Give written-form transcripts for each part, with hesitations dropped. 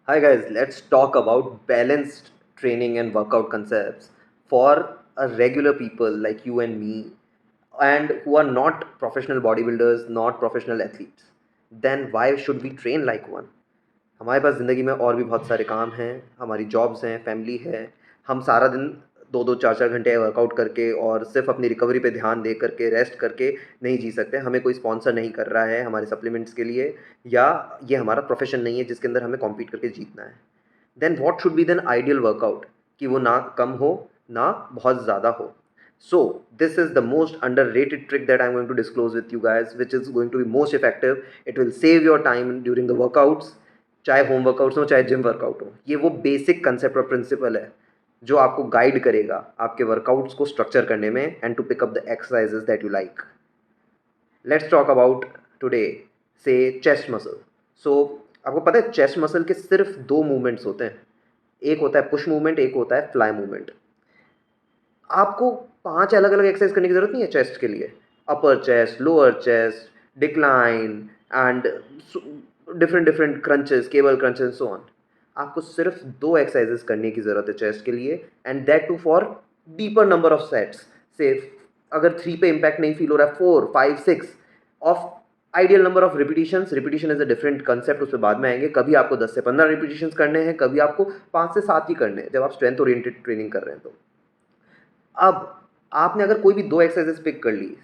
Hi guys, let's talk about balanced training and workout concepts for a regular people like you and me and who are not professional bodybuilders, not professional athletes. Then why should we train like one? हमारे पास ज़िंदगी में और भी बहुत सारे काम हैं, हमारी जॉब्स हैं, फैमिली है। हम सारा दिन 2-2 4-4 घंटे वर्कआउट करके और सिर्फ़ अपनी रिकवरी पे ध्यान दे करके, रेस्ट करके नहीं जी सकते। हमें कोई स्पॉन्सर नहीं कर रहा है हमारे सप्लीमेंट्स के लिए, या ये हमारा प्रोफ़ेशन नहीं है जिसके अंदर हमें कॉम्पीट करके जीतना है। Then what should be then ideal workout, कि वो ना कम हो, ना बहुत ज़्यादा हो। So this is the most underrated trick that I'm going to disclose with you guys, which is going to be most effective. It will save your time during the workouts, चाहे home workouts हो चाहे gym workout हो। ये वो basic concept और principal है जो आपको गाइड करेगा आपके वर्कआउट्स को स्ट्रक्चर करने में and to pick up the exercises that you like. Let's talk about today से चेस्ट मसल। सो आपको पता है चेस्ट मसल के सिर्फ दो मूवमेंट्स होते हैं, एक होता है पुश मूवमेंट, एक होता है फ्लाई मूवमेंट। आपको 5 अलग-अलग एक्सरसाइज करने की ज़रूरत नहीं है चेस्ट के लिए। अपर chest, lower chest, decline and so different different crunches, cable crunches and so on. आपको सिर्फ 2 एक्सरसाइजेस करने की ज़रूरत है चेस्ट के लिए, and that to for deeper number of sets. से अगर 3 पे इम्पैक्ट नहीं फील हो रहा है, 4, 5, 6 of ideal number of repetitions. Repetition is a different concept, उस पे बाद में आएँगे। कभी आपको 10 से 15 रिपीटिशंस करने हैं, कभी आपको 5 से 7 ही करने हैं, जब आप स्ट्रेंथ ओरिएंटेड ट्रेनिंग कर रहे हैं तो। अब आपने अगर कोई भी 2 एक्सरसाइज़ेज़ पिक कर ली,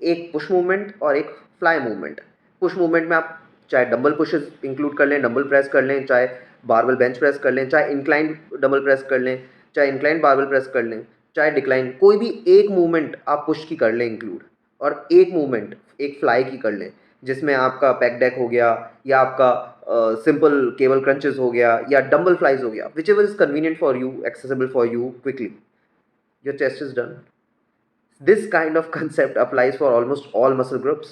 एक पुश मूवमेंट और एक फ्लाई मूवमेंट। पुश मूवमेंट में आप चाहे डंबल पुशेस इंक्लूड कर लें, डंबल प्रेस कर लें, चाहे बारबेल बेंच प्रेस कर लें, चाहे इंक्लाइंड डंबल प्रेस कर लें, चाहे इंक्लाइंड बारबेल प्रेस कर लें, चाहे डिक्लाइन, कोई भी एक मूवमेंट आप पुश की कर लें इंक्लूड, और एक मूवमेंट एक फ्लाई की कर लें, जिसमें आपका पैक डेक हो गया, या आपका सिंपल केबल क्रंचेस हो गया, या डंबल फ्लाइज हो गया, which ever is convenient for you, accessible for you quickly. Your chest is done. This kind of concept applies for almost all muscle groups.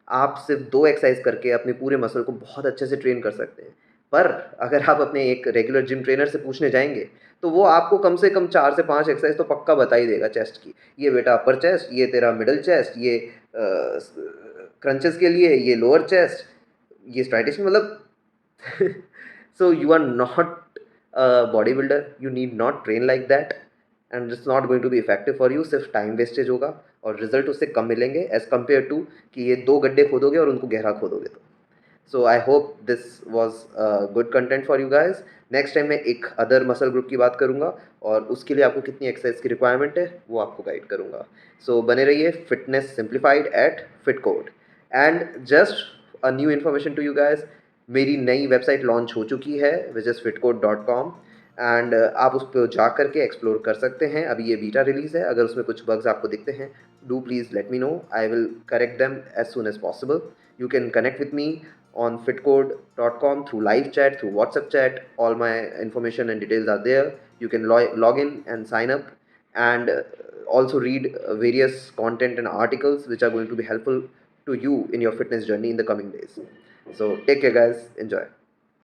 आप सिर्फ 2 एक्सरसाइज करके अपने पूरे मसल को बहुत अच्छे से ट्रेन कर सकते हैं। पर अगर आप अपने एक रेगुलर जिम ट्रेनर से पूछने जाएँगे, तो वो आपको कम से कम 4 से 5 एक्सरसाइज तो पक्का बता ही देगा चेस्ट की। ये बेटा अपर चेस्ट, ये तेरा मिडल चेस्ट, ये क्रंचेस के लिए, ये लोअर चेस्ट, ये स्ट्राइटेशन, मतलब so you are not a bodybuilder, you need not train like that, and it's not going to be effective for you। सिर्फ टाइम वेस्टेज होगा और रिजल्ट उससे कम मिलेंगे एज कम्पेयर टू कि ये 2 गड्ढे खोदोगे और उनको गहरा खोदोगे तो। So I hope this was good content for you guys. Next time मैं एक अदर मसल ग्रुप की बात करूँगा और उसके लिए आपको कितनी एक्सरसाइज की रिक्वायरमेंट है वो आपको गाइड करूँगा। सो बने रहिए fitness simplified at Fitcode. And just a new information to you guys, मेरी नई वेबसाइट लॉन्च हो चुकी है विच इज़ fitcode.com, एंड आप उस पर जा करके एक्सप्लोर कर सकते हैं। अभी ये बीटा रिलीज़ है, अगर उसमें कुछ बग्स आपको दिखते हैं, do please let me know, I will correct them as soon as possible. You can connect with me on fitcode.com through live chat, through WhatsApp chat. All my information and details are there. You can log in and sign up, and also read various content and articles which are going to be helpful to you in your fitness journey in the coming days. So take care guys, enjoy.